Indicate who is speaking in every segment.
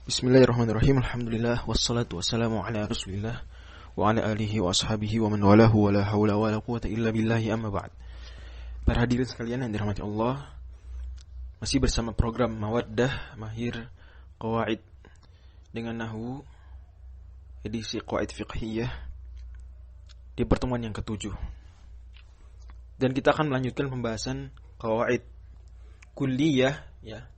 Speaker 1: Bismillahirrahmanirrahim. Alhamdulillah wassalatu wassalamu ala Rasulillah wa ala alihi wa ashabihi wa man walahu wa la haula wa la quwwata illa billahi amma ba'd. Para hadirin sekalian yang dirahmati Allah, masih bersama program Mawaddah Mahir Qawaid dengan Nahwu edisi Qawaid Fiqhiyah di pertemuan yang ke-7. Dan kita akan melanjutkan pembahasan Qawaid Kulliyah ya,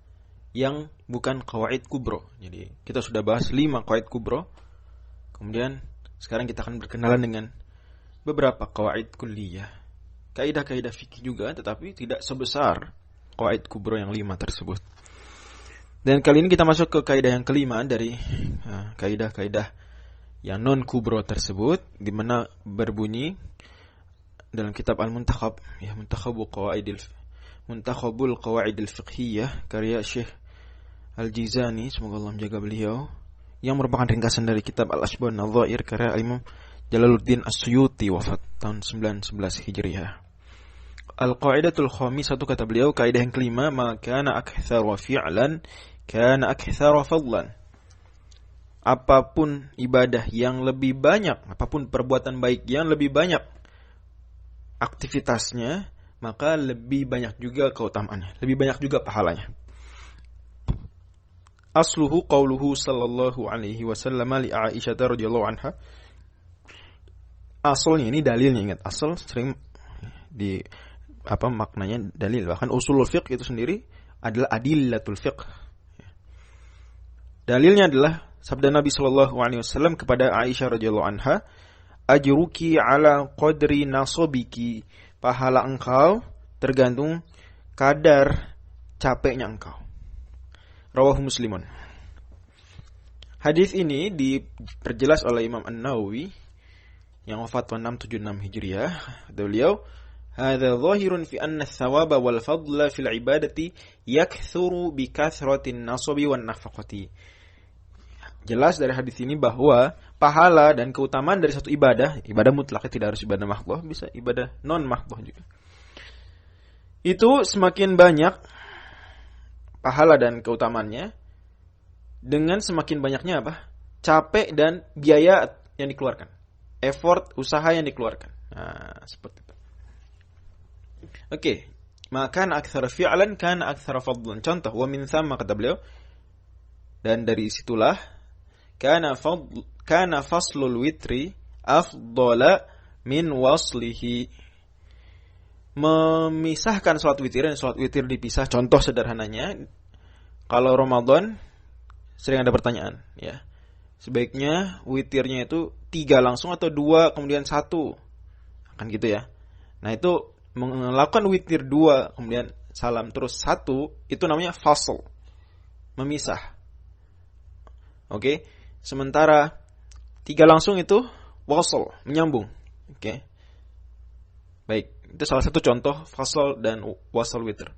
Speaker 1: yang bukan qawaid kubro. Jadi kita sudah bahas 5 qawaid kubro. Kemudian sekarang kita akan berkenalan dengan beberapa qawaid kulliyah. Kaidah-kaidah fikih juga, tetapi tidak sebesar qawaid kubro yang 5 tersebut. Dan kali ini kita masuk ke kaidah yang kelima dari kaidah-kaidah yang non kubro tersebut, di mana berbunyi dalam kitab Al-Muntakhab, ya, Muntakhabul Qawaidil Fiqhiyah karya Syekh Al-Jizani, semoga Allah menjaga beliau, yang merupakan ringkasan dari kitab Al-Ashbah An-Nadhair karya Imam Jalaluddin As-Suyuti, wafat tahun 911 Hijriah. Al-Qaidatul Khamisatu, kata beliau, kaidah yang kelima, ma kana aktsara fi'lan kana aktsara fadlan. Apapun ibadah yang lebih banyak, apapun perbuatan baik yang lebih banyak aktivitasnya, maka lebih banyak juga keutamaannya, lebih banyak juga pahalanya. Asluhu qauluhu sallallahu alaihi wasallam li Aisyah radhiyallahu anha. Asalnya, ini dalilnya, ingat, asal sering di maknanya dalil. Bahkan usulul fiqh itu sendiri adalah adillatul fiqh. Dalilnya adalah sabda Nabi sallallahu alaihi wasallam kepada Aisyah radhiyallahu anha, ajruki ala qadri nasabiki. Pahala engkau tergantung kadar capeknya engkau. Rawahu Muslimun. Hadis ini diperjelas oleh Imam An-Nawawi yang wafat tahun 676 Hijriah. Beliau, "Hadza zahirun fi anna ats-tsawaba wal fadla fil ibadati yakthuru bi kathratin nasabi wan nafaqati." Jelas dari hadis ini bahwa pahala dan keutamaan dari satu ibadah mutlak, tidak harus ibadah mahdhah, bisa ibadah non mahdhah juga, itu semakin banyak pahala dan keutamannya dengan semakin banyaknya capek dan biaya yang dikeluarkan, effort, usaha yang dikeluarkan. Nah, seperti itu. Oke, maka aktsara fi'lan kana aktsara fadlan. Contoh, wa min thamma, kata beliau, dan dari situlah kana faslul witri afdala min waslihi. Memisahkan salat witir dan salat witir dipisah. Contoh sederhananya, kalau Ramadan sering ada pertanyaan, ya, sebaiknya witirnya itu 3 langsung atau 2 kemudian 1, kan gitu ya. Nah, itu melakukan witir 2 kemudian salam terus 1, itu namanya fasl, memisah. Oke, sementara 3 langsung itu wasl, menyambung. Oke, baik. Itu salah satu contoh fasl dan wasl witir.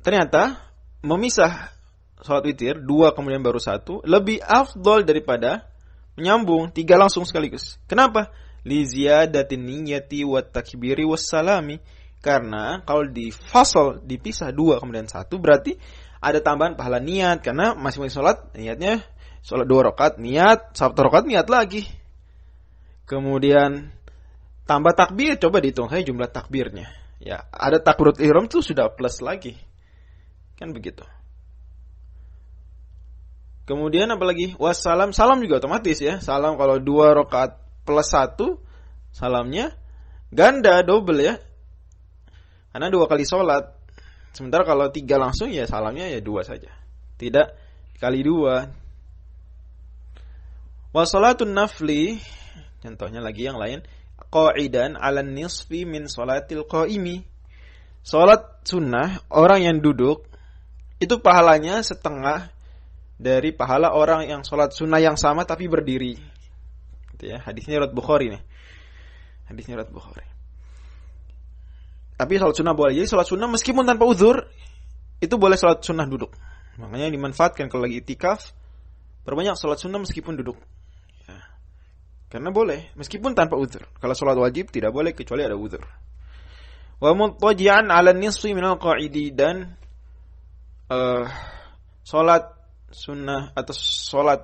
Speaker 1: Ternyata memisah salat witir 2 kemudian baru 1 lebih afdol daripada menyambung 3 langsung sekaligus. Kenapa? Li ziyadatin niyyati wat takbiri was salami. Karena kalau di fasl dipisah 2 kemudian 1 berarti ada tambahan pahala niat, karena masing-masing salat niatnya salat 2 rakaat niat, 1 rakaat niat lagi. Kemudian tambah takbir, coba dihitung saya jumlah takbirnya. Ya, ada takbiratul ihram itu sudah plus lagi. Kan begitu. Kemudian apalagi? Wassalam, salam juga otomatis ya. Salam kalau 2 rakaat plus 1, salamnya ganda, double ya. Karena 2 kali sholat. Sementara kalau 3 langsung ya salamnya ya 2 saja. Tidak kali 2. Wassalatun nafli, contohnya lagi yang lain, qa'idan 'alan nisfi min sholatil qa'imi. Salat sunnah orang yang duduk itu pahalanya setengah dari pahala orang yang salat sunnah yang sama tapi berdiri. Gitu ya, hadisnya riwayat Bukhari nih. Hadisnya riwayat Bukhari. Tapi salat sunnah boleh. Jadi salat sunnah meskipun tanpa uzur itu boleh salat sunnah duduk. Makanya dimanfaatkan kalau lagi itikaf, perbanyak salat sunnah meskipun duduk. Karena boleh, meskipun tanpa uzur. Kalau sholat wajib tidak boleh kecuali ada uzur. Wa muttaji'an 'ala nisfi minal qa'idi, dan sholat sunnah atau sholat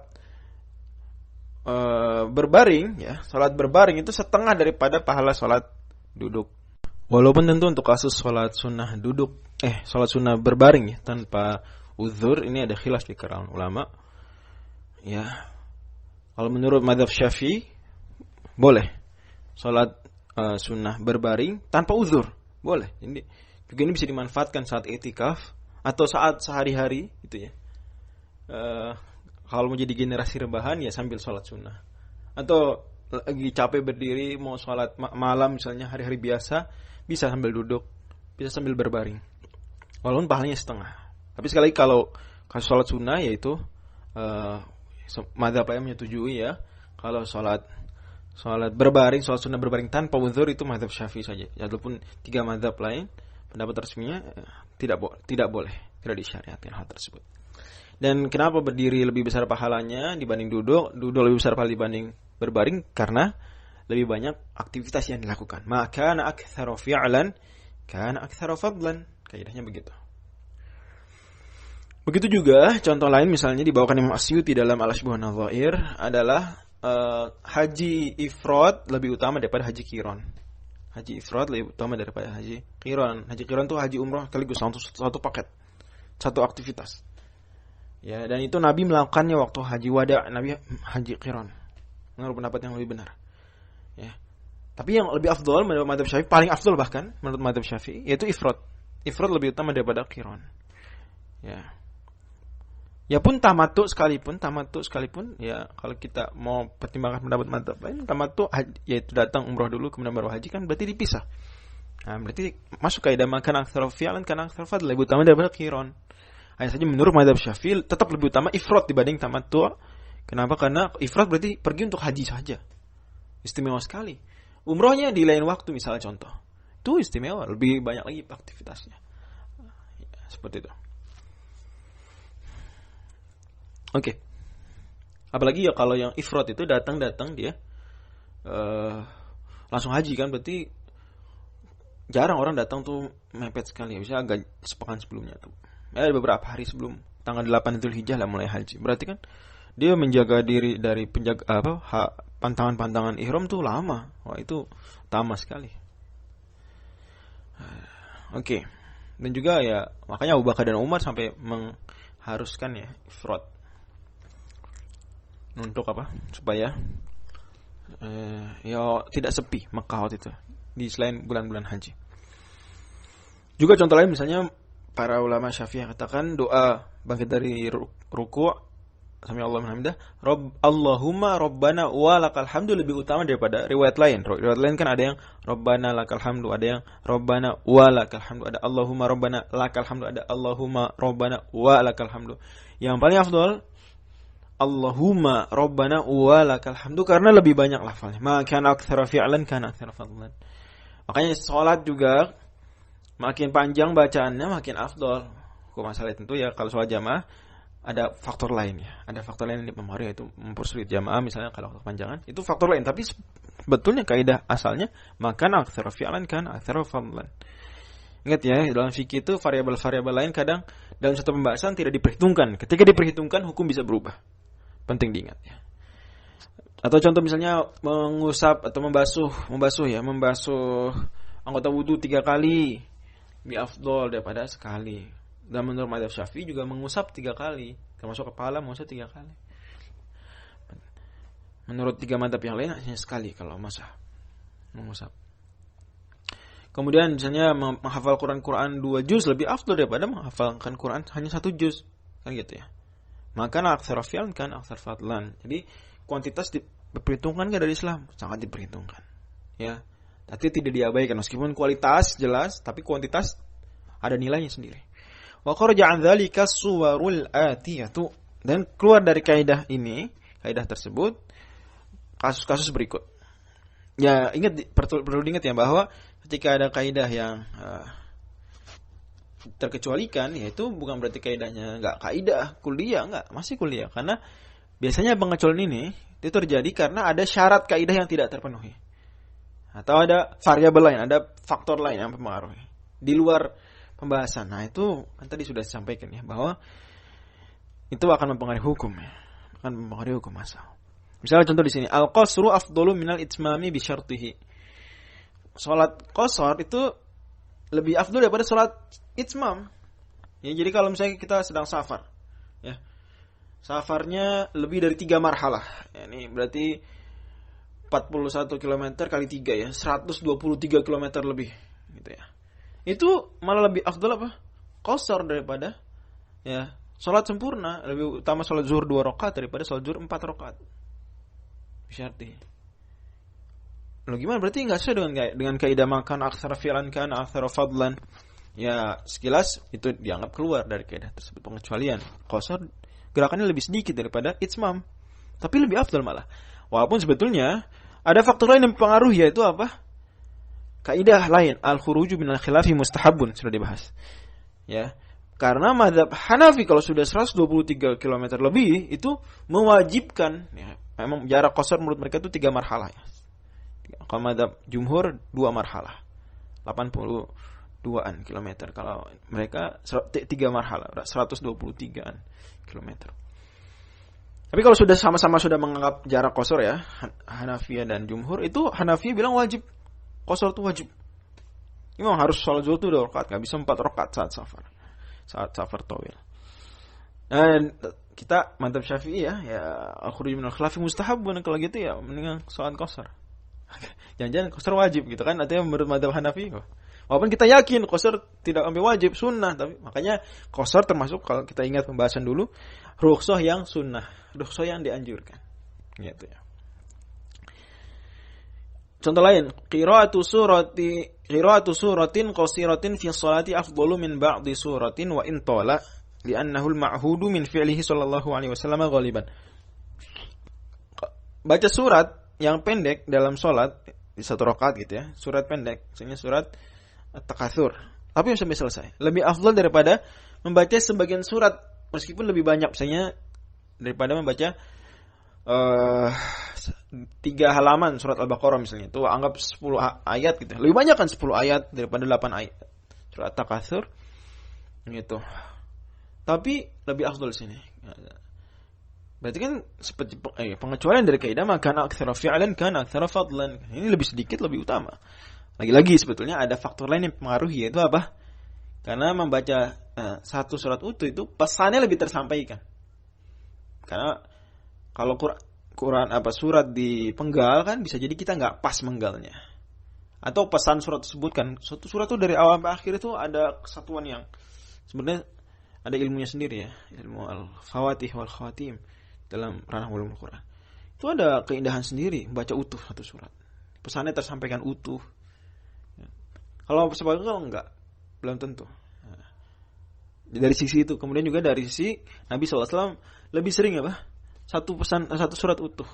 Speaker 1: berbaring, ya, sholat berbaring itu setengah daripada pahala sholat duduk. Walaupun tentu untuk kasus sholat sunnah duduk, sholat sunnah berbaring ya tanpa uzur, ini ada khilaf di kalangan ulama. Ya, kalau menurut mazhab Syafi'i boleh sholat sunnah berbaring tanpa uzur, boleh. Ini juga ini bisa dimanfaatkan saat itikaf atau saat sehari-hari, gitu ya. Kalau mau jadi generasi rebahan ya sambil sholat sunnah. Atau lagi capek berdiri mau sholat malam misalnya hari-hari biasa, bisa sambil duduk, bisa sambil berbaring. Walaupun pahalanya setengah. Tapi sekali lagi kalau sholat sunnah yaitu mazhab lain menyetujui ya, kalau sholat berbaring, sholat sunnah berbaring tanpa uzur itu mazhab Syafi'i saja. Walaupun 3 mazhab lain pendapat resminya tidak boleh, tidak disyariatkan hal tersebut. Dan kenapa berdiri lebih besar pahalanya dibanding duduk lebih besar pahala dibanding berbaring? Karena lebih banyak aktivitas yang dilakukan. Maka kana aktsaru fi'lan kana aktsaru fadlan. Kaidahnya begitu. Begitu juga contoh lain misalnya dibawakan Imam Asyuti dalam Al-Ashbah Nadzair adalah haji ifrad lebih utama daripada haji qiran. Haji ifrad lebih utama daripada haji qiran. Haji qiran itu haji umrah sekaligus satu paket, satu aktivitas. Ya, dan itu Nabi melakukannya waktu haji wada, Nabi haji qiran. Menurut pendapat yang lebih benar. Ya. Tapi yang lebih afdal menurut mazhab Syafi'i, paling afdal bahkan menurut mazhab Syafi'i yaitu ifrad. Ifrad lebih utama daripada qiran. Ya. Ya pun tamattu sekalipun ya kalau kita mau pertimbangkan pendapat mazhab lain, tamattu yaitu datang umrah dulu kemudian baru haji kan berarti dipisah. Nah, berarti masuk kaidah makan aktsar fi'lan kan aktsar fadl lebih utama daripada qiran. Hanya saja menurut mazhab Syafi'i tetap lebih utama ifrad dibanding tamattu. Kenapa? Karena ifrad berarti pergi untuk haji saja. Istimewa sekali. Umrahnya di lain waktu misalnya contoh. Itu istimewa, lebih banyak lagi aktivitasnya. Ya, seperti itu. Oke. Apalagi ya kalau yang ifrad itu datang dia langsung haji kan, berarti jarang orang datang tuh mepet sekali. Bisa agak sepekan sebelumnya tuh. Ya beberapa hari sebelum tanggal 8 Dzulhijjah lah mulai haji. Berarti kan dia menjaga diri dari pantangan-pantangan ihram tuh lama. Wah, itu utama sekali. Oke. Dan juga ya makanya Abu Bakar dan Umar sampai mengharuskan ya ifrad. Untuk apa? Supaya ya tidak sepi Mekah waktu itu di selain bulan-bulan haji. Juga contoh lain misalnya para ulama Syafi'i katakan doa bangkit dari ruku' sami Allahu liman hamidah, Allahumma rabbana wa lakal hamdu lebih utama daripada riwayat lain. Riwayat lain kan ada yang rabbana lakal hamdu, ada yang rabbana wa lakal hamdu, ada Allahumma rabbana lakal hamdu, ada Allahumma rabbana wa lakal hamdu. Yang paling afdal Allahumma rabbana wa lakal hamdu karena lebih banyak lafalnya. Ma kana aktsara fi'lan kana aktsara fadlan. Makanya salat juga makin panjang bacaannya makin afdal. Hukum masalah tentu ya kalau sholat jamaah ada faktor lain ya. Ada faktor lain yang mempengaruhi yaitu mempersulit jamaah misalnya kalau kepanjangan. Itu faktor lain tapi sebetulnya kaidah asalnya makan aktsara fi'lan kan aktsara fadlan. Ingat ya, dalam fikih itu variabel-variabel lain kadang dalam satu pembahasan tidak diperhitungkan. Ketika diperhitungkan hukum bisa berubah. Penting diingat ya. Atau contoh misalnya mengusap atau membasuh anggota wudu 3 kali. Lebih afdol daripada sekali. Dan menurut mazhab Syafi'i juga mengusap 3 kali, termasuk kepala mengusap 3 kali. Menurut 3 mazhab yang lain hanya sekali kalau mengusap. Kemudian misalnya menghafal Quran 2 juz lebih afdol daripada menghafalkan Quran hanya 1 juz. Kan gitu ya. Maka aktsara fi'lan kan aktsar fadlan. Jadi kuantitas diperhitungkan kan dari Islam, sangat diperhitungkan. Ya. Tapi tidak diabaikan meskipun kualitas jelas tapi kuantitas ada nilainya sendiri. Wa kharaja an dzalika suwarul atiyatu, dan keluar dari kaidah tersebut kasus-kasus berikut. Ya, perlu diingat ya bahwa ketika ada kaidah yang terkecualikan, yaitu bukan berarti kaidahnya enggak kaidah kuliah, enggak, masih kuliah karena biasanya pengecualian ini itu terjadi karena ada syarat kaidah yang tidak terpenuhi. Atau ada variabel lain, ada faktor lain yang mempengaruhi di luar pembahasan. Nah, itu kan tadi sudah disampaikan ya bahwa itu akan mempengaruhi hukum ya. Akan mempengaruhi hukum asal. Misalnya contoh di sini, al-qasru afdalu minal itmami bi syartihi. Salat qasar itu lebih afdal daripada salat itmam. Ya, jadi kalau misalnya kita sedang safar, ya. Safarnya lebih dari 3 marhalah. Ya, ini berarti 41 km kali 3 ya, 123 km lebih gitu ya. Itu malah lebih afdal apa? Qasar daripada ya, salat sempurna, lebih utama salat zuhur 2 rakaat daripada salat zuhur 4 rakaat. Bisyarti. Loh gimana? Berarti enggak sesuai dengan kaidah makan aktsara fi'lan kana aktsara fadlan. Ya, sekilas itu dianggap keluar dari kaidah tersebut, pengecualian. Qasar gerakannya lebih sedikit daripada itmam. Tapi lebih afdal malah. Walaupun sebetulnya ada faktor lain yang mempengaruhi, yaitu apa? Kaidah lain, al-khuruju minal khilafi mustahabun, sudah dibahas. Ya. Karena mazhab Hanafi kalau sudah 123 km lebih itu mewajibkan ya, memang jarak qasar menurut mereka itu 3 marhalah ya. Kalau mazhab jumhur 2 marhalah. 82-an kilometer. Kalau mereka 3 marhalah, 123-an kilometer. Tapi kalau sudah sama-sama sudah menganggap jarak qasar ya, Hanafiyah dan jumhur, itu Hanafiyah bilang wajib. Qasar itu wajib. Memang harus sholat zuhur itu 2 rakaat, enggak bisa 4 rakaat saat safar. Saat safar tawil. Dan kita madzhab Syafi'i ya al-khuruj minal khilafi mustahabun, kalau gitu ya mendingan sholat qasar. Jangan-jangan qasar wajib gitu kan, artinya menurut madzhab Hanafi. Walaupun kita yakin qasar tidak sampai wajib, sunnah, tapi makanya qasar termasuk kalau kita ingat pembahasan dulu, rukhsah yang sunnah, rukhsah yang dianjurkan. Gitu ya. Contoh lain, qira'atu suratin qasiratin fi sholati afdalu min ba'di suratin wa in tala li'annahu al-ma'hudu min fi'lihi sallallahu alaihi wasallam ghaliban. Baca surat yang pendek dalam salat di 1 rakaat gitu ya, surat pendek, misalnya surat At-Takatsur, tapi yang sampai selesai. Lebih afdal daripada membaca sebagian surat meskipun lebih banyak, misalnya daripada membaca 3 halaman surat Al-Baqarah misalnya, itu anggap 10 ayat gitu. Lebih banyak kan 10 ayat daripada 8 ayat. Surat At-Takatsur gitu. Tapi lebih afdal sini. Berarti kan seperti pengecualian dari kaidah maka aktsara fi'lan kana aktsara fadlan. Ini lebih sedikit lebih utama. Lagi-lagi sebetulnya ada faktor lain yang mempengaruhi, yaitu apa? Karena membaca satu surat utuh itu pesannya lebih tersampaikan. Karena kalau Quran surat dipenggal kan bisa jadi kita nggak pas menggalnya. Atau pesan surat tersebut kan, suatu surat itu dari awal sampai akhir itu ada kesatuan yang sebenarnya ada ilmunya sendiri ya, ilmu al-fawatih wal khawatim dalam ranah ulumul Quran. Itu ada keindahan sendiri baca utuh satu surat. Pesannya tersampaikan utuh. Kalau sebagian enggak, belum tentu. Dari sisi itu, kemudian juga dari sisi Nabi SAW lebih sering apa? Satu surat utuh.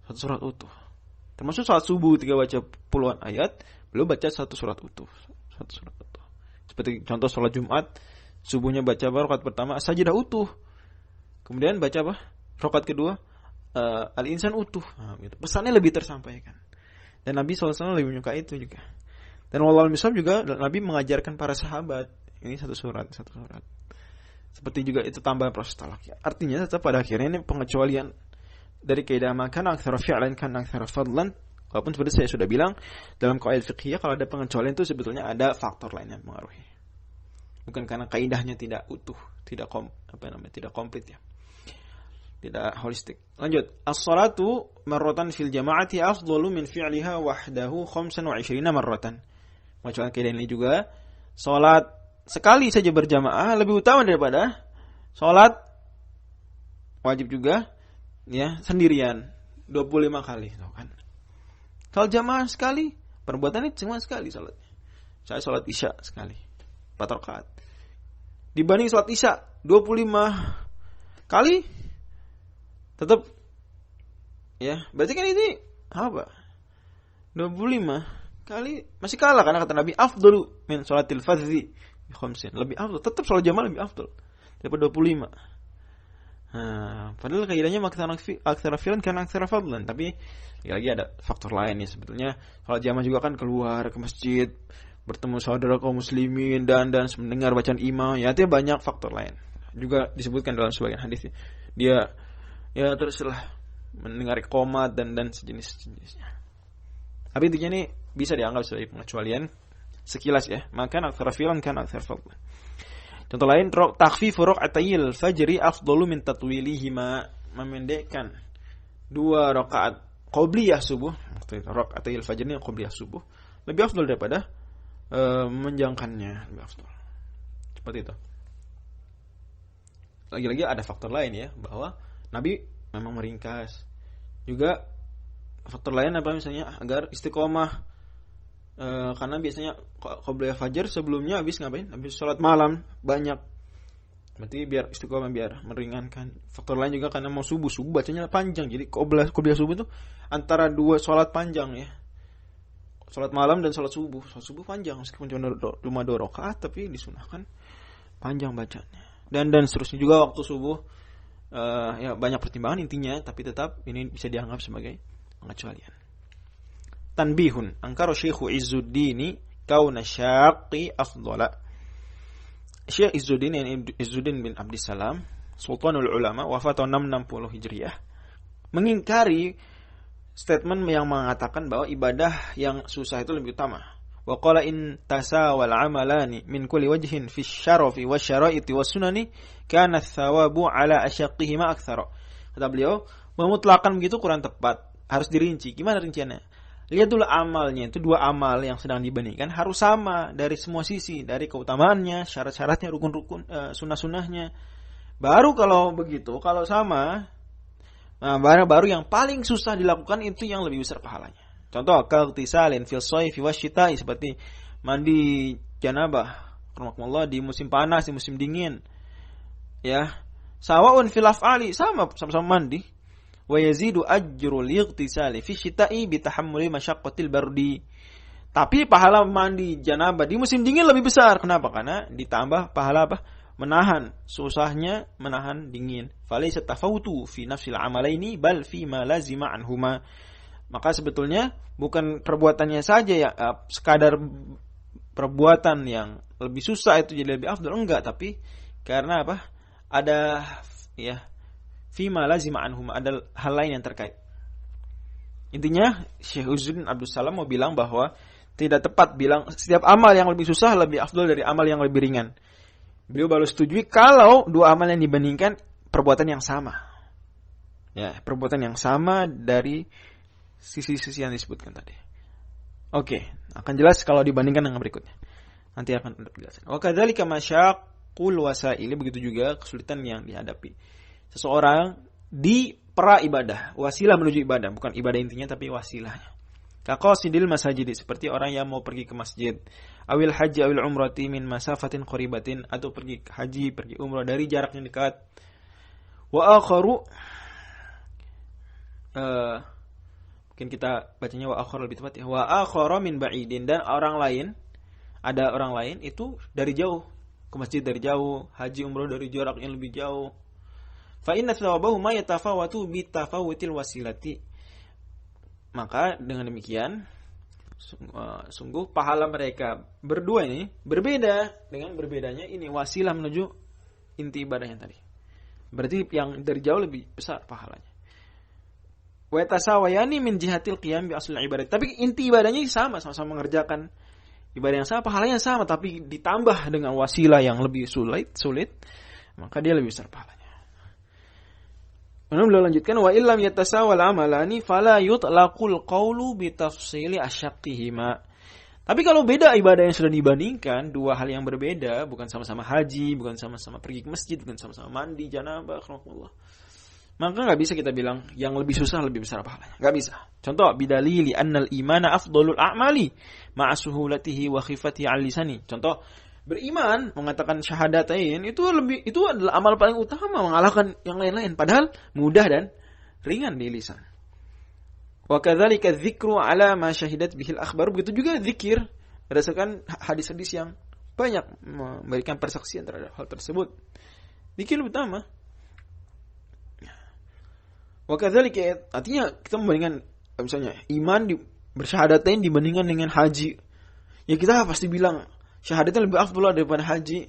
Speaker 1: Satu surat utuh. Termasuk salat subuh ketika baca puluhan ayat, beliau baca satu surat utuh. Satu surat utuh. Seperti contoh salat Jumat, subuhnya baca rakaat pertama sajadah utuh. Kemudian baca apa? Rakaat kedua Al-Insan utuh. Nah, gitu. Pesannya lebih tersampaikan. Dan Nabi SAW lebih menyukai itu juga. Dan wallahu a'lam juga Nabi mengajarkan para sahabat ini satu surat. Seperti juga itu tambahan proses talak ya. Artinya tetap pada akhirnya ini pengecualian dari kaidah makan aktsara fi'lan kan aktsara fadlan. Walaupun seperti saya sudah bilang dalam kaidah fiqhiyah kalau ada pengecualian itu sebetulnya ada faktor lain yang mempengaruhi. Bukan karena kaidahnya tidak utuh, tidak komplit ya. Tidak holistik. Lanjut. As-salatu marratan fil jama'ati afdalu min fi'liha wahdahu 25 marratan. Macam kaidah ini juga, salat sekali saja berjamaah lebih utama daripada salat wajib juga ya sendirian 25 kali, tahu kan. Kalau jamaah sekali, perbuatannya cuma sekali salatnya. Saya salat Isya sekali 4 rakaat. Dibanding salat Isya 25 kali tetap ya, berarti kan ini apa? 25 kali masih kalah karena kata Nabi afdalu min salatil fardhi bi khamsin. Lebih afdal, tetap salat jamaah lebih afdal daripada 25. Padahal kaidahnya aktsara fi'lan kan aktsara fadlan, tapi lagi ada faktor lain nih sebetulnya. Salat jamaah juga kan keluar ke masjid, bertemu saudara kaum muslimin dan mendengar bacaan imam, ya itu banyak faktor lain. juga disebutkan dalam sebagian hadis. Dia ya teruslah mendengar qomat dan sejenisnya. Tapi intinya ini bisa dianggap sebagai pengecualian sekilas ya. Maka aktsara fi'lan kan aktsar fadlan. Contoh lain, takhfifu rak'atayil fajri afdalu min tatwilihima, memendekkan 2 rakaat qobliyah subuh. Rak'atayil fajr ini qobliyah subuh lebih afdal daripada memanjangkannya, lebih afdal. Seperti itu. Lagi-lagi ada faktor lain ya, bahwa Nabi memang meringkas. Juga faktor lain apa misalnya agar istiqomah. Karena biasanya qobliyah fajar sebelumnya habis ngapain? Habis sholat malam banyak. Berarti biar istiqomah, biar meringankan. Faktor lain juga karena mau subuh bacanya panjang. Jadi qobliyah subuh itu antara 2 sholat panjang ya. Sholat malam dan sholat subuh. Sholat subuh panjang meskipun cuma 2 rakaat tapi disunahkan panjang bacanya. Dan seterusnya juga waktu subuh ya banyak pertimbangan intinya, tapi tetap ini bisa dianggap sebagai pengecualian. Tanbihun, angkara Syekh Izzuddin kauna syaqqi afdala. Syekh Izzuddin bin Abdissalam, Sultanul Ulama, wafat tahun 660 Hijriah, mengingkari statement yang mengatakan bahwa ibadah yang susah itu lebih utama. Wa qala in tasawal amalani min kulli wajhin fi syarafi wasyara'iti wasunani kana thawabu ala asyaqqihima aktsara. Kata beliau, memutlakan begitu kurang tepat, harus dirinci. Gimana rinciannya? Lihat dulu amalnya, itu 2 amal yang sedang dibandingkan harus sama dari semua sisi, dari keutamaannya, syarat-syaratnya, rukun-rukun, sunnah-sunnahnya. Baru kalau begitu, kalau sama, nah baru yang paling susah dilakukan itu yang lebih besar pahalanya. Contoh, kaltisalin fil shayfi wasyita'i, seperti mandi janabah, rahmatullah, di musim panas, di musim dingin. Ya, sawaun fil af'ali, sama mandi. Wa yazidu ajrul ightisali fi syita'i bi tahammuli masyaqqatil bardi. Tapi pahala mandi janabah di musim dingin lebih besar. Kenapa? Karena ditambah pahala apa? Menahan susahnya menahan dingin. Falaysa tafawutu fi nafsil amalaini bal fi ma lazima anhuma. Maka sebetulnya bukan perbuatannya saja ya, sekadar perbuatan yang lebih susah itu jadi lebih afdal, enggak, tapi karena apa? Ada ya fima lazima anhum, ada hal lain yang terkait. Intinya Syekh Izzuddin Abdussalam mau bilang bahwa tidak tepat bilang setiap amal yang lebih susah lebih afdal dari amal yang lebih ringan. Beliau baru setujui kalau 2 amal yang dibandingkan perbuatan yang sama. Ya, perbuatan yang sama dari sisi-sisi yang disebutkan tadi. Oke, akan jelas kalau dibandingkan dengan berikutnya. Nanti akan ada penjelasan. Wa kadzalika masyaqqul wasail, begitu juga kesulitan yang dihadapi seseorang di pra ibadah, wasilah menuju ibadah, bukan ibadah intinya tapi wasilahnya. Kaqasidil masajid, seperti orang yang mau pergi ke masjid, awil haji awil umrati min masafatin qaribatin, atau pergi haji, pergi umrah dari jarak yang dekat. Wa akharu, mungkin kita bacanya wa akhar lebih tepat ya. Wa akhara min ba'idin, dan orang lain, ada orang lain itu dari jauh ke masjid, dari jauh, haji umrah dari jarak yang lebih jauh. Fa inna thawabahu ma yatafawatu bi tafawutil wasilati. Maka dengan demikian sungguh pahala mereka berdua ini berbeda dengan berbedanya ini wasilah menuju inti ibadahnya tadi. Berarti yang dari jauh lebih besar pahalanya. Wa tasawayani min jihatil qiyam bi aslil ibadah. Tapi inti ibadahnya sama-sama mengerjakan ibadah yang sama, pahalanya sama, tapi ditambah dengan wasilah yang lebih sulit, maka dia lebih besar pahalanya. Kemudian beliau lanjutkan, wa illam yatasawal amalani fala yutlaqul qawlu bi tafsili asyaqqihima. Tapi kalau beda ibadah yang sudah dibandingkan, 2 hal yang berbeda, bukan sama-sama haji, bukan sama-sama pergi ke masjid, bukan sama-sama mandi janabah, rahmatullah, maka enggak bisa kita bilang yang lebih susah lebih besar pahalanya. Enggak bisa. Contoh, bidalili annal imana afdalul a'mali ma'a suhulatihi wa khifatihi 'al lisani. Contoh, beriman, mengatakan syahadatain itu adalah amal paling utama, mengalahkan yang lain-lain, padahal mudah dan ringan di lisan. Wa kadzalika dzikru ala ma syahidat bihil akhbar, begitu juga zikir berdasarkan hadis-hadis yang banyak memberikan persaksian terhadap hal tersebut. Zikir utama. Wa kadzalika, artinya kita membandingkan misalnya iman bersyahadatain dibandingkan dengan haji. Ya kita pasti bilang syahadatnya lebih afdal daripada haji.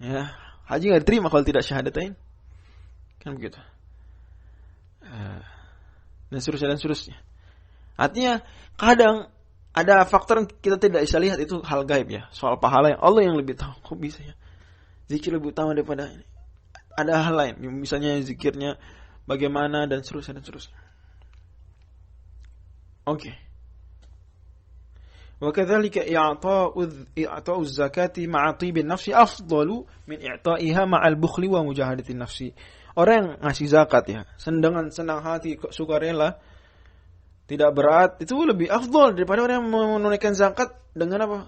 Speaker 1: Ya, Haji nggak diterima kalau tidak syahadatain. Kan begitu. Dan seterusnya. Artinya kadang ada faktor yang kita tidak bisa lihat, itu hal gaib ya. Soal pahala yang Allah yang lebih tahu. Kok bisa ya? Zikir lebih utama daripada ini. Ada hal lain, misalnya zikirnya bagaimana dan seterusnya. Oke. Wa kadzalika i'ta'u zakati ma'a tibin nafsi afdalu min i'ta'iha ma'al bukhli wa mujahadatin nafsi. Orang yang ngasih zakat ya, dengan senang hati, sukarela, tidak berat, itu lebih afdal daripada orang yang menunaikan zakat dengan apa?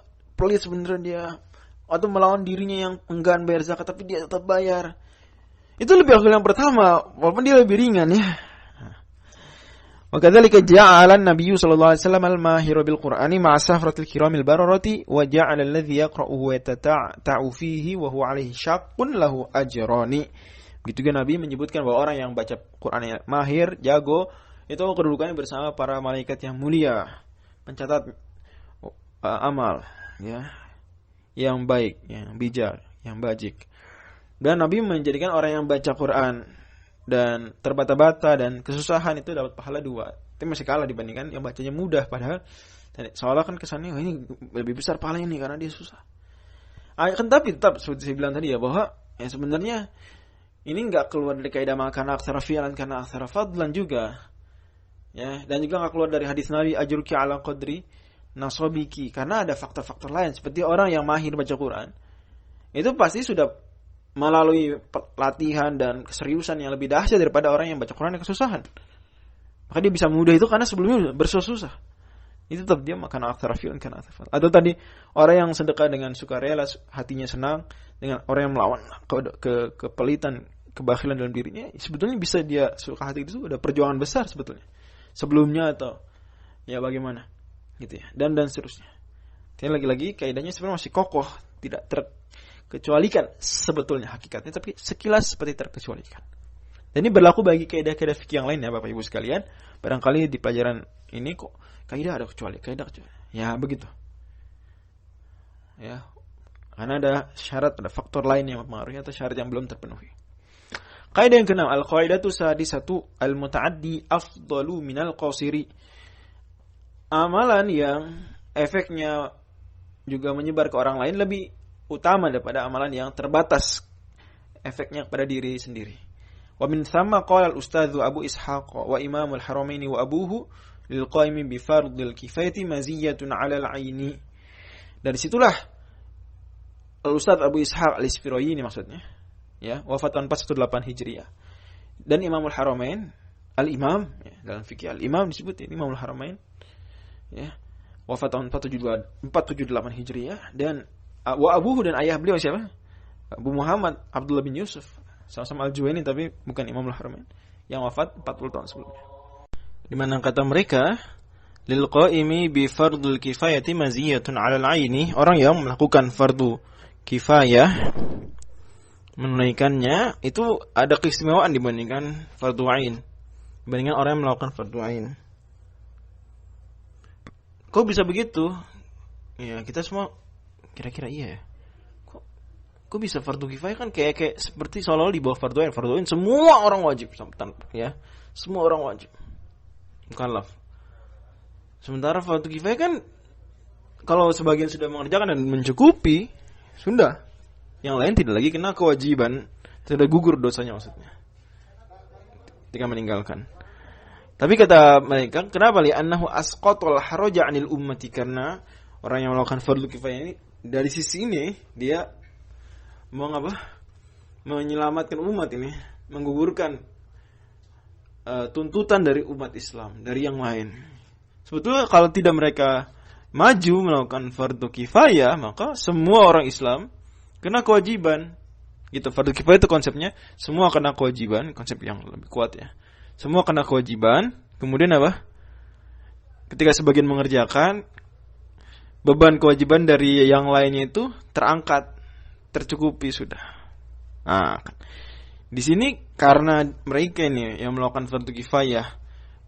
Speaker 1: Pelit sebenarnya dia, atau melawan dirinya yang enggan bayar zakat tapi dia tetap bayar. Itu lebih afdal yang pertama, walaupun dia lebih ringan ya. Wa kadzalika ja'ala an-nabiy sallallahu alaihi wasallam al-mahira bil Qur'ani ma'a safratil kiramil bararati wa ja'ala alladhi yaqra'uhu wa yatata'u fihi wa huwa 'alaihi syaqqun lahu ajrani. Begitu juga Nabi menyebutkan bahwa orang yang baca Qur'annya mahir, jago, itu kedudukannya bersama para malaikat yang mulia, mencatat amal ya, yang baik, yang bijak, yang bajik. Dan Nabi menjadikan orang yang baca Quran dan terbata-bata dan kesusahan itu dapat pahala 2. Itu masih kalah dibandingkan yang bacanya mudah, padahal seolah kan kesannya ini lebih besar pahalanya nih karena dia susah. Kan tapi tetap seperti saya bilang tadi ya, bahwa ya sebenarnya ini enggak keluar dari kaidah makana aktsara fi'lan kana aktsara fadlan juga. Ya, dan juga enggak keluar dari hadis Nabi ajruki ala qadri nasabiki, karena ada faktor-faktor lain seperti orang yang mahir baca Quran. Itu pasti sudah melalui latihan dan keseriusan yang lebih dahsyat daripada orang yang baca Quran yang kesusahan. Maka dia bisa mudah itu karena sebelumnya bersusah. Itu tetap dia makan aktsara fi'lan kana aktsara fadlan. Atau tadi orang yang sedekah dengan sukarela, hatinya senang, dengan orang yang melawan kepelitan, kebakhilan dalam dirinya, sebetulnya bisa dia suka hati itu udah perjuangan besar sebetulnya sebelumnya, atau ya bagaimana gitu ya, dan seterusnya. Jadi lagi-lagi kaidahnya sebenarnya masih kokoh, tidak terkecualikan sebetulnya hakikatnya, tapi sekilas seperti terkecualikan. Dan ini berlaku bagi kaidah-kaidah fikih yang lain ya Bapak Ibu sekalian. Barangkali di pelajaran ini kok kaidah ada kecuali, ya begitu ya, karena ada syarat, ada faktor lain yang mempengaruhi atau syarat yang belum terpenuhi. Kaidah yang keenam, al-qaidatu sadisatu al-muta'addi afdalu minal qasiri. Amalan yang efeknya juga menyebar ke orang lain lebih utama daripada amalan yang terbatas efeknya kepada diri sendiri. Wa min thamma qala al-ustadz Abu Ishaq wa Imamul Haramain wa abuhu lil qaimi bi fardil kifayati maziyatun 'ala al-'aini. Dari situlah Al-Ustadz Abu Ishaq Al-Isfirayini maksudnya, ya, wafat tahun 418 Hijriah. Dan Imamul Haramain, Al-Imam, ya, dalam fikih Al-Imam disebut ini Imamul Haramain, ya, wafat tahun 478 Hijriah. Dan wa abuhu, dan ayah beliau siapa? Abu Muhammad Abdullah bin Yusuf, sama-sama Al-Juwaini tapi bukan Imamul Haramain, yang wafat 40 tahun sebelumnya. Di mana kata mereka, lil qaimi bi fardul kifayati maziyatun 'ala al-'aini, orang yang melakukan fardu kifayah, menunaikannya itu ada keistimewaan dibandingkan fardu ain, dibandingkan orang yang melakukan fardu ain. Kok bisa begitu? Ya kita semua kira-kira iya ya. Kok bisa fardu kifayah, kan kayak seperti seolah-olah di bawah fardu ain. Fardu ain semua orang wajib, ya, semua orang wajib, mukallaf. Sementara fardu kifayah kan kalau sebagian sudah mengerjakan dan mencukupi, sudah, yang lain tidak lagi kena kewajiban, sudah gugur dosanya maksudnya ketika meninggalkan. Tapi kata mereka, kenapa li annahu asqatul haraja 'anil ummati, karena orang yang melakukan fardu kifayah ini dari sisi ini dia menyelamatkan umat ini, menggugurkan tuntutan dari umat Islam dari yang lain. Sebetulnya kalau tidak mereka maju melakukan fardu kifayah, maka semua orang Islam kena kewajiban. Gitu, fardu kifayah itu konsepnya semua kena kewajiban, konsep yang lebih kuat ya. Semua kena kewajiban, kemudian apa? Ketika sebagian mengerjakan, beban kewajiban dari yang lainnya itu terangkat, tercukupi sudah. Nah, di sini karena mereka ini yang melakukan fardu kifayah,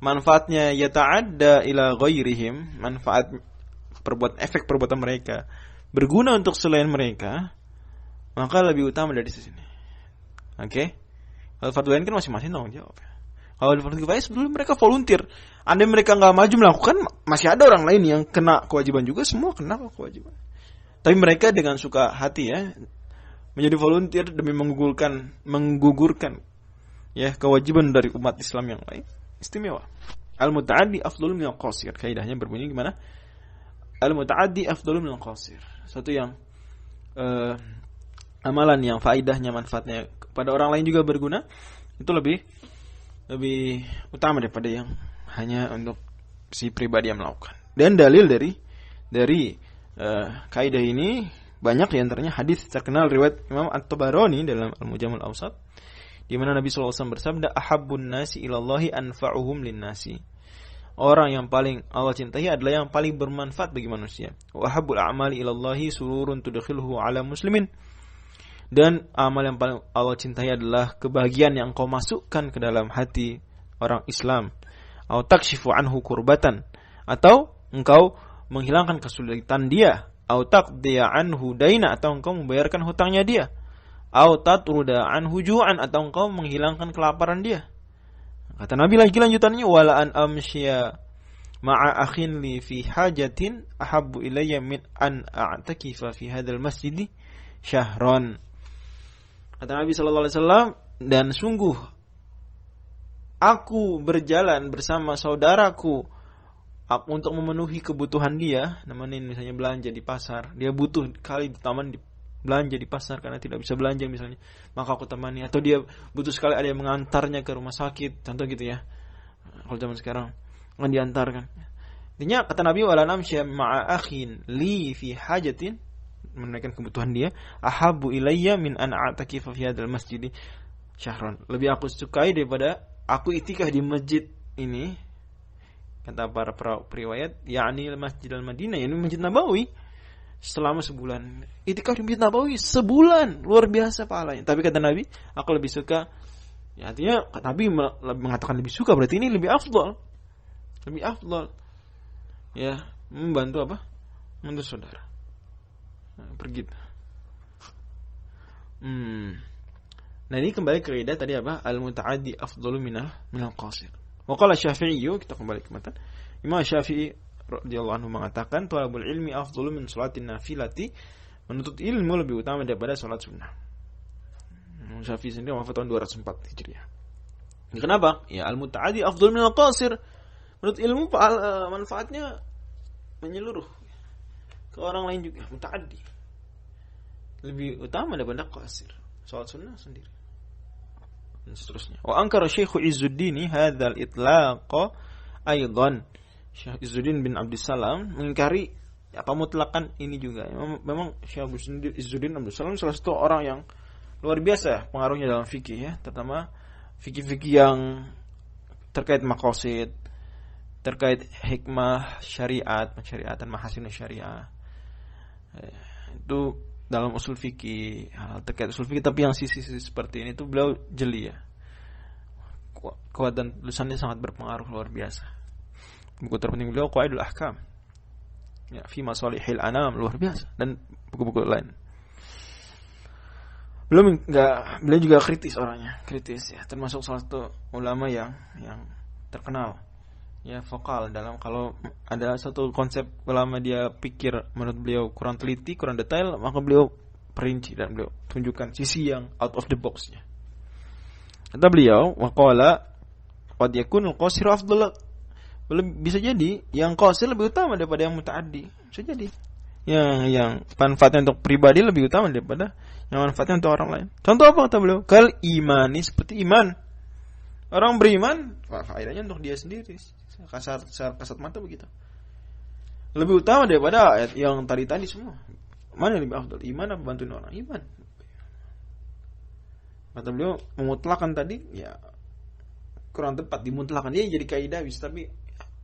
Speaker 1: manfaatnya yata'adda ila ghairihim, manfaat efek perbuatan mereka berguna untuk selain mereka, maka lebih utama dari sini. Oke? Kalau fardu ain kan masing-masing tanggung jawab. Kalau di fardu kifayah sebetulnya mereka volunteer. Andai mereka nggak maju melakukan, masih ada orang lain yang kena kewajiban juga, semua kena kewajiban. Tapi mereka dengan suka hati ya, menjadi volunteer demi menggugurkan ya kewajiban dari umat Islam yang lain. Istimewa. Al-muta'addi afdhalu minal qasir. Kaidahnya berbunyi gimana? Al-muta'addi afdhalu minal qasir. Satu yang amalan yang faidahnya, manfaatnya kepada orang lain juga berguna, itu lebih utama daripada yang hanya untuk si pribadi yang melakukan. Dan dalil dari kaidah ini banyak, di antaranya hadis terkenal riwayat Imam At-Tabarani dalam Al-Mujamul Awsat, di mana Nabi sallallahu alaihi wasallam bersabda, "Ahabbun nasi ilallahi anfa'uhum lin-nasi." Orang yang paling Allah cintai adalah yang paling bermanfaat bagi manusia. Wa ahabbul a'mali ilallahi sururun tudkhiluhu ala muslimin. Dan amal yang paling Allah cintai adalah kebahagiaan yang engkau masukkan ke dalam hati orang Islam. Atau takshifu anhu kurbatan, atau engkau menghilangkan kesulitan dia. Atau taqdiya anhu daina, atau engkau membayarkan hutangnya dia. Atau tatruda anhu ju'an, atau engkau menghilangkan kelaparan dia. Kata Nabi lagi lanjutannya, wala an amsya ma'a akhin li fi hajatin ahabbu ilayya min an a'takifa fi hadzal masjid syahran. Kata Nabi sallallahu alaihi wasallam, dan sungguh aku berjalan bersama saudaraku untuk memenuhi kebutuhan dia, namanya misalnya belanja di pasar, dia butuh kali di taman belanja di pasar karena tidak bisa belanja misalnya, maka aku temani. Atau dia butuh sekali ada yang mengantarnya ke rumah sakit, contoh gitu ya. Kalau zaman sekarang nggak diantarkan. Intinya kata Nabi, wala namsya ma'a akhin li fi hajatin, menunaikan kebutuhan dia, ahabbu ilayya min an a'takifa fi hadzal masjid syahran. Lebih aku sukai daripada aku itikaf di masjid ini, kata para periwayat, yakni Masjid Al-Madinah, yakni Masjid Nabawi, selama sebulan. Itikaf di Masjid Nabawi sebulan, luar biasa pahalanya. Tapi kata Nabi, aku lebih suka, ya artinya Nabi mengatakan lebih suka, berarti ini lebih afdal. Lebih afdal. Ya, membantu apa? Membantu saudara. Pergi. Nah ini kembali ke kaidah tadi apa? Al-muta'addi afdalu minal qasir. Wa qala Syafi'i, kita kembali ke matan. Imam Syafi'i radhiyallahu anhu mengatakan, talabul ilmi afdalu min sholatin nafilati. Menuntut ilmu lebih utama daripada salat sunnah. Imam Syafi'i sendiri wafat tahun 204 Hijriah. Ini kenapa? Ya al-muta'addi afdalu minal qasir. Menurut ilmu manfaatnya menyeluruh ke orang lain juga, muta'addi. Lebih utama daripada qasir. Salat sunnah sendiri. Dan seterusnya. Wa ankara Syekh Izzuddin hadzal itlaq aidan. Syekh Izzuddin bin Abdussalam mengingkari apa mutlakan ini juga. Memang Syekh Izzuddin Abdussalam salah satu orang yang luar biasa pengaruhnya dalam fikih ya, terutama fikih-fikih yang terkait maqasid, terkait hikmah syariat, pensyariatan mahasin syariah. Itu dalam usul fikih, hal terkait usul fikih, tapi yang sisi-sisi seperti ini itu beliau jeli ya. Kuat dan tulisannya sangat berpengaruh luar biasa. Buku terpenting beliau Qawaidul Ahkam. Ya, fi masalihil anam, luar biasa, dan buku-buku lain. Beliau juga kritis orangnya, kritis ya, termasuk salah satu ulama yang terkenal. Ya, vokal dalam kalau ada satu konsep ulama dia pikir menurut beliau kurang teliti, kurang detail, maka beliau perinci dan beliau tunjukkan sisi yang out of the box-nya. Kata beliau, waqala qad yakunul qasir afdal. Bisa jadi yang qasir lebih utama daripada yang muta'addi. Bisa jadi. Yang manfaatnya untuk pribadi lebih utama daripada yang manfaatnya untuk orang lain. Contoh apa kata beliau? Kal imani, seperti iman. Orang beriman, faedahnya untuk dia sendiri. Kasat mata begitu. Lebih utama daripada ayat yang tadi semua. Mana yang lebih afdal? Iman apa bantuin orang? Iman. Kata beliau, memutlakan tadi ya kurang tepat, dimutlakan. Dia jadi kaidah bisa, tapi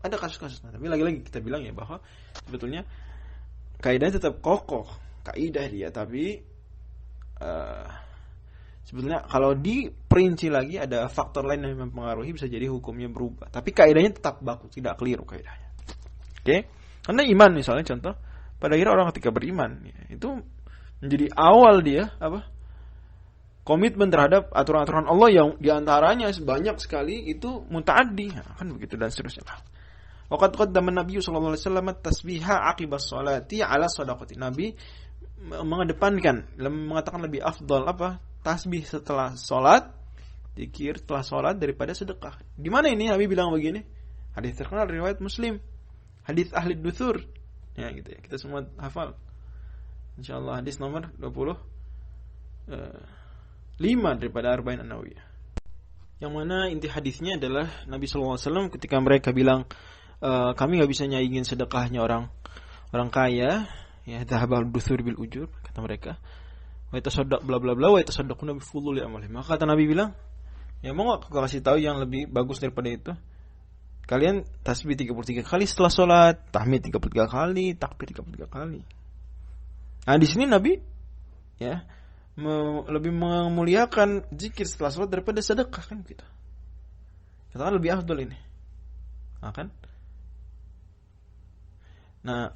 Speaker 1: ada kasus-kasus. Tapi lagi-lagi kita bilang ya bahwa sebetulnya kaidahnya tetap kokoh, kaidah dia, tapi sebetulnya kalau diperinci lagi ada faktor lain yang mempengaruhi, bisa jadi hukumnya berubah. Tapi kaidahnya tetap baku, tidak keliru kaidahnya. Oke? Karena iman misalnya contoh, pada akhirnya orang ketika beriman ya, itu Menjadi awal dia komitmen terhadap aturan-aturan Allah yang diantaranya banyak sekali itu muta'addi, kan begitu dan seterusnya. Waqad qaddama Nabi sallallahu alaihi wasallam tasbiha aqibas sholati ala shadaqati. Nabi mengedepankan, mengatakan lebih afdal tasbih setelah salat, zikir setelah salat daripada sedekah. Di mana ini Nabi bilang begini? Hadis terkenal riwayat Muslim. Hadis ahli duthur. Ya gitu ya. Kita semua hafal. Insyaallah hadis nomor 25 daripada Arba'in An-Nawawiyah. Yang mana inti hadisnya adalah Nabi sallallahu alaihi wasallam ketika mereka bilang kami enggak bisa nyaingin sedekahnya orang kaya, ya dhahabal duthur bil ujur, kata mereka. Wa tasaddaq bla bla bla wa tasaddaquna bi fuduli amalihim. Maka kata Nabi bilang, ya mau enggak aku kasih tahu yang lebih bagus daripada itu? Kalian tasbih 33 kali setelah sholat, tahmid 33 kali, takbir 33 kali. Nah, di sini Nabi ya lebih memuliakan zikir setelah sholat daripada sedekah, kan gitu. Katakan lebih afdal ini. Nah, kan? Nah,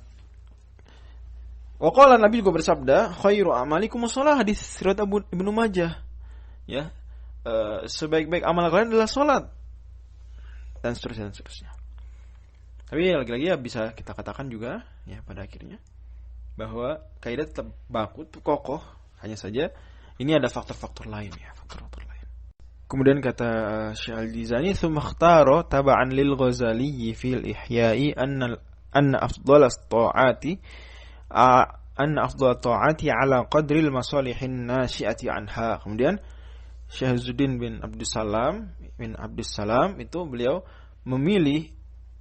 Speaker 1: waqala Nabi juga bersabda, khairu amalikum shalah, hadis riwayat Ibnu Majah. Ya. Sebaik-baik amal kalian adalah salat. Dan seterusnya. Tapi lagi-lagi ya bisa kita katakan juga ya pada akhirnya bahwa kaidah tetap baku, kokoh, hanya saja ini ada faktor-faktor lain ya, faktor-faktor lain. Kemudian kata Syekh Al-Jizani, "Tsumma ikhtara tab'an lil Ghazali fil Ihya'i anna afdalas ta'ati ala qadri al-masalihin nasyi'ati anha." Kemudian Syekh Zuddin bin Abdus Salam itu beliau memilih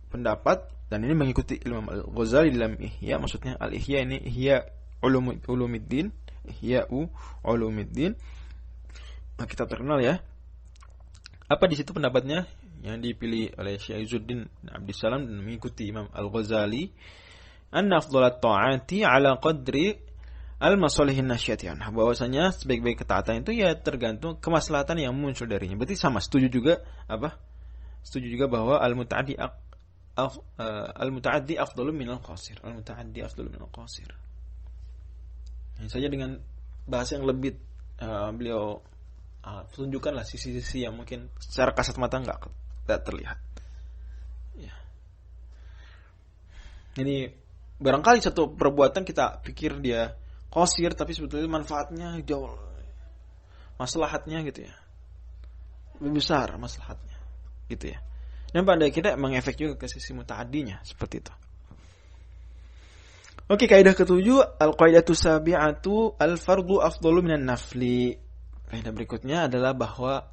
Speaker 1: pendapat, dan ini mengikuti Imam Al-Ghazali dalam Ihya. Maksudnya Al-Ihya ini Ihya Ulumuddin, Nah, kita terkenal ya. Apa di situ pendapatnya yang dipilih oleh Syekh Zuddin bin Abdus Salam dan mengikuti Imam Al-Ghazali, anna afdalat ta'ati ala qadri al-masalihin nasyati anha, bahwasanya sebaik-baik ketaatan itu ya tergantung kemaslahatan yang muncul darinya. Berarti sama, setuju juga bahwa al-muta'addi afdalu minal qasir. Hanya saja dengan bahasa yang lebih beliau tunjukkanlah sisi-sisi yang mungkin secara kasat mata enggak terlihat. Ya. Ini barangkali satu perbuatan kita pikir dia qasir, tapi sebetulnya manfaatnya jauh, maslahatnya gitu ya, lebih besar maslahatnya gitu ya. Dan pada akhirnya mengefek juga ke sisi muta'addinya seperti itu. Oke, kaidah ketujuh, al-qaidatu sabi'atu al-fardu afdalu minan nafli. Kaidah berikutnya adalah bahwa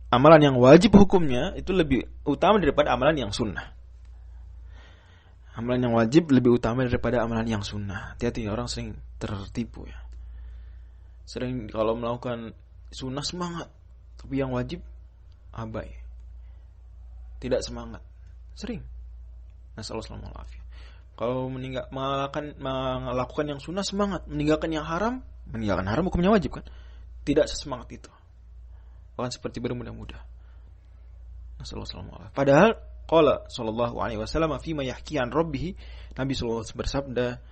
Speaker 1: amalan yang wajib hukumnya itu lebih utama daripada amalan yang sunnah. Amalan yang wajib lebih utama daripada amalan yang sunnah. Hati-hati, orang sering tertipu ya. Sering kalau melakukan sunnah semangat, tapi yang wajib abai, tidak semangat. Sering. Nasallallahu alaihi. Kalau melakukan yang sunnah semangat, meninggalkan haram hukumnya wajib kan? Tidak sesemangat itu. Bahkan seperti bermudah-mudah. Nasallallahu alaihi. Padahal qala sallallahu alaihi wasallam fi ma yahki an rabbih, Nabi sallallahu alaihi wasallam bersabda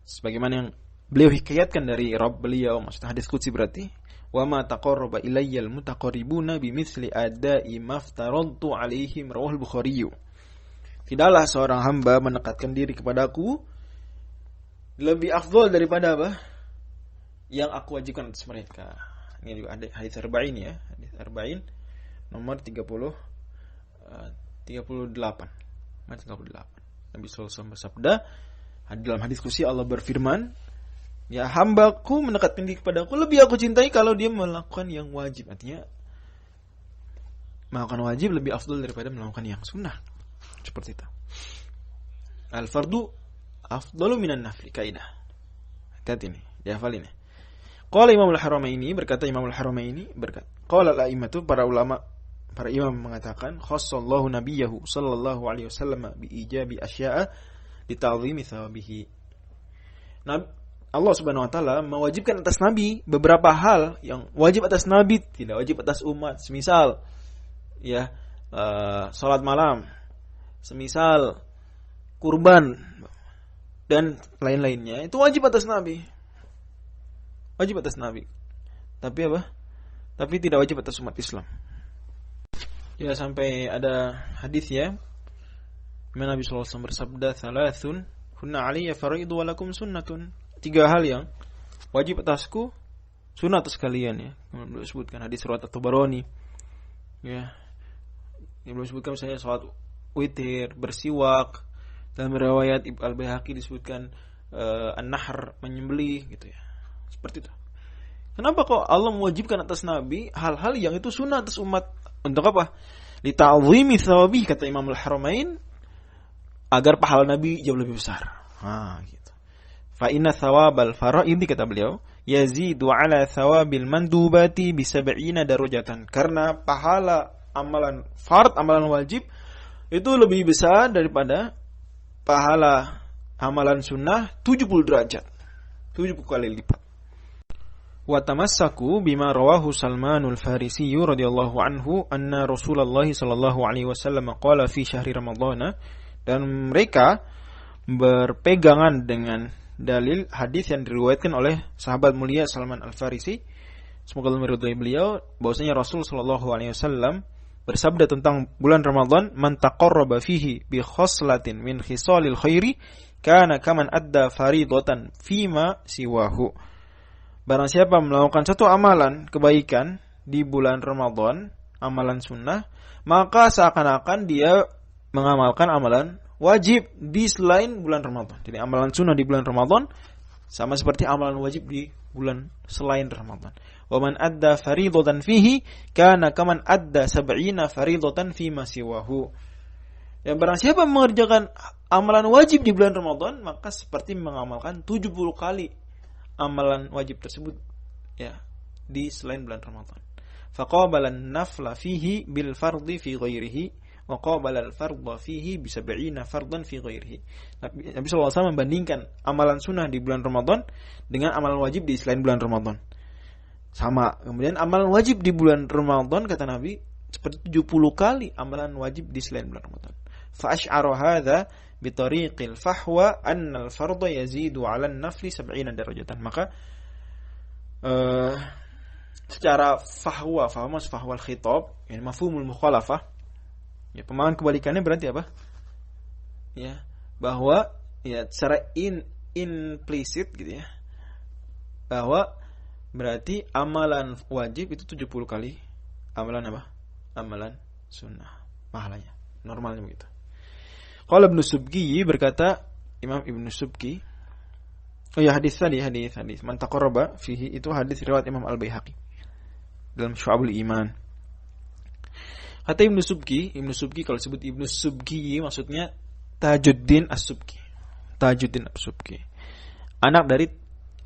Speaker 1: sebagaimana yang beliau hikayatkan dari Rabb beliau, maksudnya hadis qudsi berarti, wa ma taqarraba ilayyal mutaqarribuna bimithli ada'i maftaradtu alaihim, rawahul Bukhari. Tidaklah seorang hamba mendekatkan diri kepadaku lebih afdal daripada yang aku wajibkan atas mereka. Ini juga ada hadis Arba'in ya, hadis Arba'in nomor 38. Nabi sallallahu alaihi wasallam bersabda, dalam hadis qudsi Allah berfirman, ya hambaku mendekatkan diri kepadaku lebih aku cintai kalau dia melakukan yang wajib. Artinya melakukan wajib lebih afdal daripada melakukan yang sunnah. Seperti itu. Al-fardu afdalu minan nafli, kaidah. Hati-hati nih, dihafal ini. Qala Imam Al-Haramaini, berkata Imam Al-Haramaini, qala al-a'immatu, para ulama, para imam mengatakan, khassallahu nabiyahu sallallahu alaihi wasallam bi ijabi asya'a li ta'zimi thawabihi. Allah Subhanahu wa taala mewajibkan atas nabi beberapa hal yang wajib atas nabi, tidak wajib atas umat. Semisal ya salat malam, semisal kurban dan lain-lainnya, itu wajib atas nabi. wajib atas Nabi. Tapi apa? Tapi tidak wajib atas umat Islam. Ya, sampai ada hadis ya. Nabi sallallahu alaihi wasallam bersabda, "Thalathun hunna 'alayya faraidu wa lakum sunnatun." 3 hal yang wajib atasku, sunnah atas kalian ya. Belum disebutkan hadis riwayat At-Tabarani. Ya. Yang belum disebutkan misalnya salat witir, bersiwak. Dalam riwayat Ibnu Al-Baihaqi disebutkan an-nahr, menyembelih gitu ya. Seperti itu. Kenapa kok Allah mewajibkan atas Nabi hal-hal yang itu sunnah atas umat? Untuk apa? Li ta'zimi thawabi, kata Imam Al-Haramain, agar pahala Nabi jauh lebih besar. Gitu. Fa inna thawabal fara'id, kata beliau, yazidu ala thawabil mandubati bi 70 darajatan. Karena pahala amalan fard, amalan wajib itu lebih besar daripada pahala amalan sunnah 70 derajat. 70 kali lipat. Wa tamassaku bima rawahu Salmanul Farisi radhiyallahu anhu anna Rasulullah sallallahu alaihi wasallam qala fi syahri Ramadhan, dan mereka berpegangan dengan dalil hadis yang diriwayatkan oleh sahabat mulia Salman Al-Farisi, semoga Allah meridhai beliau, bahwasanya Rasul sallallahu alaihi wasallam bersabda tentang bulan Ramadan, "Man taqarraba fihi bi khoslatin min khisalil khairi kana kaman adda faridatan fima siwahu." Barang siapa melakukan satu amalan kebaikan di bulan Ramadan, amalan sunnah, maka seakan-akan dia mengamalkan amalan wajib di selain bulan Ramadan. Jadi amalan sunnah di bulan Ramadan sama seperti amalan wajib di bulan selain Ramadan. Wa man adda faridatan fihi kana kaman adda 70 faridatan fi ma siwahu. Dan barang siapa mengerjakan amalan wajib di bulan Ramadan, maka seperti mengamalkan 70 kali amalan wajib tersebut ya di selain bulan Ramadan. Faqabala an-nafla fihi bil fardhi fi ghairihi wa qabala al-fardha fihi bi 70 fardan fi ghairihi. Nabi sallallahu alaihi wasallam membandingkan amalan sunnah di bulan Ramadan dengan amalan wajib di selain bulan Ramadan. Sama. Kemudian amalan wajib di bulan Ramadan, kata Nabi, seperti 70 kali amalan wajib di selain bulan Ramadan. Fa asy'ara hadza bi tariqil fahwa anna al-fardha yazidu 'ala an-nafli 70 darajatan. Maka secara fahwa al-khitab, yani mafhumul mukhalafah, ya, pemahaman kebalikannya berarti apa? Ya, bahwa ya secara implisit gitu ya. Bahwa berarti amalan wajib itu 70 kali amalan apa? Amalan sunnah. Pahalanya. Normalnya begitu. Qala Ibnu Subki, berkata Imam Ibnu Subki, oh ya, hadis man taqarraba fihi, itu hadis riwayat Imam Al-Baihaqi dalam Syu'abul Iman. Kata Ibnu Subki, kalau sebut Ibnu Subki maksudnya Tajuddin As-Subki. Anak dari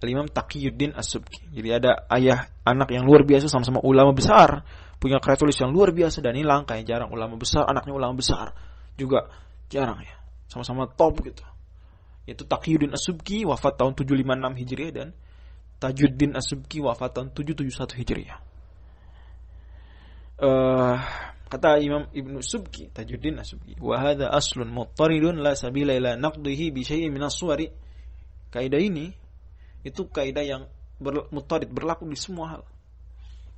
Speaker 1: Imam Taqiyuddin As-Subki. Jadi ada ayah anak yang luar biasa, sama-sama ulama besar, punya karya tulis yang luar biasa, dan ini langka ya, jarang ulama besar, anaknya ulama besar juga jarang ya, sama-sama top gitu. Yaitu Taqiyuddin As-Subki wafat tahun 756 Hijriah dan Tajuddin As-Subki wafat tahun 771 Hijriah. Kata Imam Ibnu Subki, Tajuddin As-Subki, wa hadza aslun muttaridun la sabila ila naqdihi bi syai'in min as-suwari. Kaidah ini itu kaidah yang muttarid, berlaku di semua hal.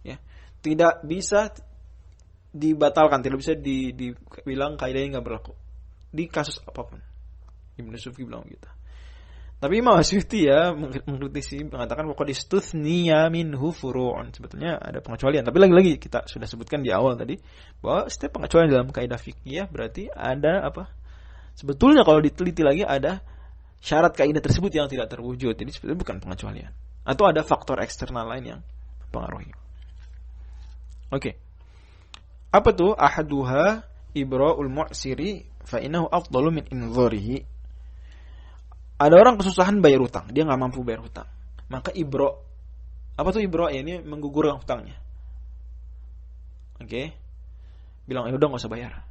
Speaker 1: Ya, tidak bisa dibatalkan, tidak bisa dibilang kaidahnya enggak berlaku di kasus apapun. Ibnu Subki bilang gitu. Tapi Imam Asyuti ya mengkritisi, mengatakan bahwa istuthniya minhu furu'un, sebetulnya ada pengecualian. Tapi lagi-lagi kita sudah sebutkan di awal tadi bahwa setiap pengecualian dalam kaidah fikih berarti ada apa? Sebetulnya kalau diteliti lagi ada syarat kaidah tersebut yang tidak terwujud. Jadi sebetulnya bukan pengecualian. Atau ada faktor eksternal lain yang mempengaruhi. Oke. Apa tuh? Ahaduha ibra'ul mu'siri fa innahu afdalu min inzarihi. Ada orang kesusahan bayar hutang, dia nggak mampu bayar hutang, maka ibro, apa tuh ibro? Ya, ini menggugurkan hutangnya. Oke, bilang ya udah nggak usah bayar.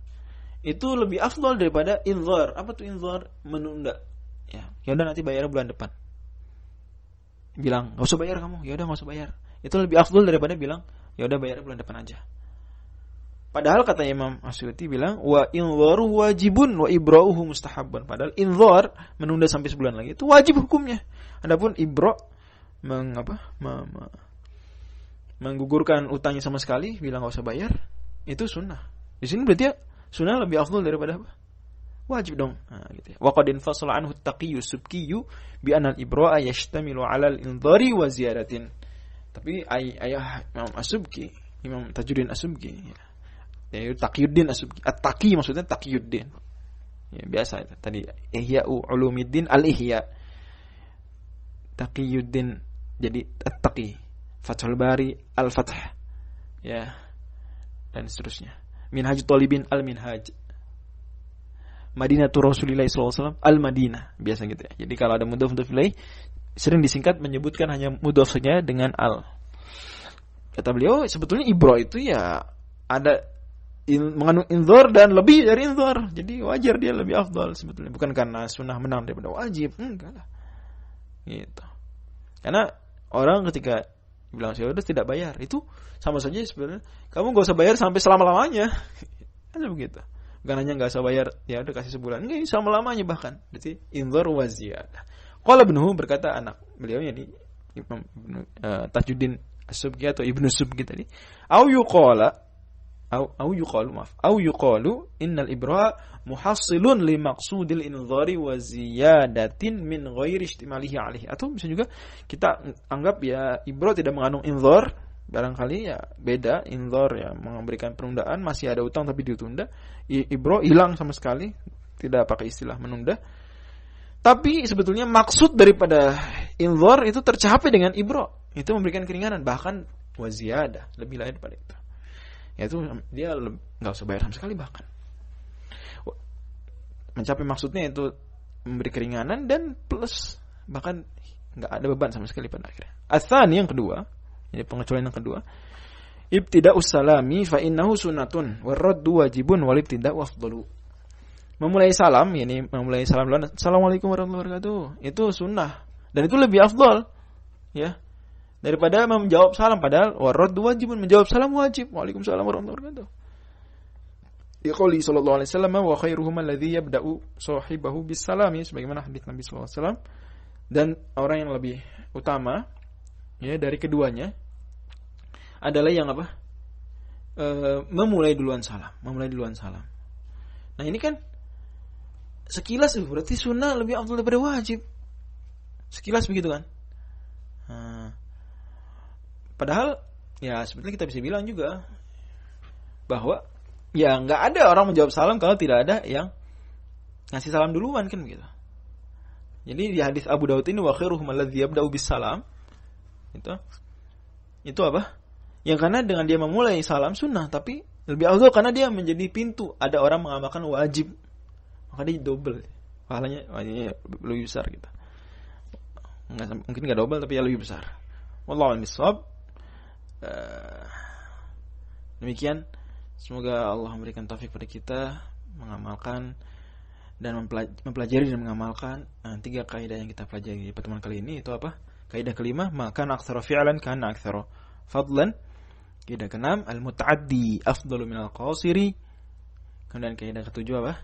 Speaker 1: Itu lebih afdal daripada inzar. Apa tuh inzar? Menunda. Ya udah nanti bayar bulan depan. Bilang nggak usah bayar kamu, ya udah nggak usah bayar. Itu lebih afdal daripada bilang ya udah bayar bulan depan aja. Padahal kata Imam Asyuti bilang wa inzaru wajibun wa ibra'uhu mustahabban. Padahal inzar menunda sampai sebulan lagi itu wajib hukumnya. Adapun ibra menggugurkan utangnya sama sekali, bilang enggak usah bayar, itu sunnah. Di sini berarti ya sunnah lebih afdal daripada apa? Wajib dong. Nah, gitu ya. Wa qad infasala anhu at-taqiyyu subkiyyu bi anna al-ibra'a yashtamilu 'ala al-inzari wa ziyadatin. Tapi ayah Imam As-Subki, Imam Tajuddin As-Subki, ya. Ya, Taqiyuddin As-Subki. At-Taqi maksudnya Taqiyuddin. Ya, biasa itu. Tadi Ihya'u Ulumuddin Al-Ihya. Taqiyuddin jadi At-Taqi. Fathul Bari Al-Fath. Ya. Dan seterusnya. Minhajut Talibin Al-Minhaj. Madinatul Rasulillah SAW Al-Madinah. Biasa gitu ya. Jadi kalau ada mudhaf ilaih sering disingkat menyebutkan hanya mudhaf saja dengan al. Kata beliau sebetulnya ibro itu ya ada mengandung inzar dan lebih dari inzar. Jadi wajar dia lebih afdal sebetulnya, bukan karena sunnah menang daripada wajib, enggak lah. Gitu. Karena orang ketika bilang saya udah tidak bayar, itu sama saja sebenarnya. Kamu enggak usah bayar sampai selama-lamanya. Kan begitu. Bukan hanya enggak usah bayar, ya udah kasih sebulan. Enggak, selama-lamanya bahkan. Berarti inzar wa ziyadah. Qala Ibnu berkata anak beliau ini Imam Tajuddin As-Subki atau Ibnu Subki tadi, au yuqalu innal ibra muhassilun li maqsudil inzari wa ziyadatin min ghairi ihtimalihi alaihi. Atau bisa juga kita anggap ya ibra tidak mengandung inzar, barangkali ya beda. Inzar ya memberikan penundaan, masih ada utang tapi ditunda. Ibra hilang sama sekali, tidak pakai istilah menunda. Tapi sebetulnya maksud daripada inzar itu tercapai dengan ibra. Itu memberikan keringanan, bahkan wa ziyadah, lebih lain daripada itu. Yaitu dia enggak usah bayar sama sekali, bahkan mencapai maksudnya itu memberi keringanan dan plus bahkan enggak ada beban sama sekali pada akhirnya. Ats-tsani yang kedua, ini pengecualian yang kedua, ibtida'us salami fa innahu sunnatun war-raddu wajibun wal ibtida'u afdalu. Memulai salam, yakni memulai salam dulu, Assalamualaikum warahmatullahi wabarakatuh, itu sunnah dan itu lebih afdal ya daripada menjawab salam. Padahal warad wajibun, menjawab salam wajib. Waalaikumsalam warahmatullahi wabarakatuh. Ya qouli sallallahu alaihi wasallam wa khairuhum alladhi yabda'u sahibahu bis salami, sebagaimana hadis Nabi sallallahu alaihi wasallam. Dan orang yang lebih utama ya dari keduanya adalah yang apa? Memulai duluan salam. Nah, ini kan sekilas berarti sunnah lebih afdal daripada wajib. Sekilas begitu kan? Padahal ya sebetulnya kita bisa bilang juga bahwa ya nggak ada orang menjawab salam kalau tidak ada yang ngasih salam duluan kan begitu. Jadi di hadis Abu Daud ini wa khairuhum alladzi yabda'u bis salam, itu apa? Yang karena dengan dia memulai salam sunnah, tapi lebih afdal karena dia menjadi pintu. Ada orang mengamalkan wajib, maka dia double pahalanya, lebih besar gitu. Mungkin nggak double tapi ya lebih besar. Wallahu a'lam bishawab. Demikian, semoga Allah memberikan taufik pada kita mengamalkan dan mempelajari dan mengamalkan 3 kaidah yang kita pelajari di pertemuan kali ini. Itu apa? Kaidah kelima, maka aktsara fi'lan kana aktsara fadlan. Kaidah keenam, al-muta'addi afdalu minal qasiri. Kemudian kaidah ketujuh apa?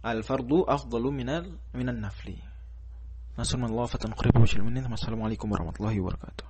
Speaker 1: Al-fardu afdalu minan nafli. Nasallallahu fatan qaribu syil minin. Wassalamualaikum warahmatullahi wabarakatuh.